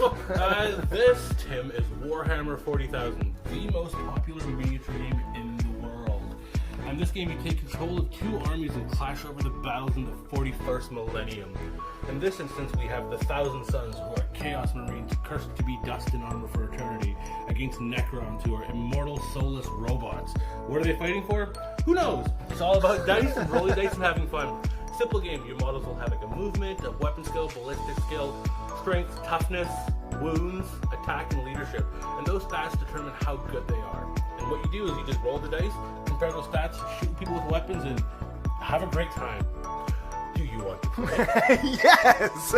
This, Tim, is Warhammer 40,000, the most popular miniature game in the world. In this game, you take control of two armies and clash over the battles in the 41st millennium. In this instance, we have the Thousand Sons, who are Chaos Marines cursed to be dust and armor for eternity, against Necrons, who are immortal, soulless robots. What are they fighting for? Who knows? It's all about dice and rolling dice and having fun. Simple game. Your models will have like a movement, a weapon skill, ballistic skill, strength, toughness, wounds, attack, and leadership. And those stats determine how good they are. And what you do is you just roll the dice, compare those stats, shoot people with weapons, and have a great time. Do you want to play? Yes!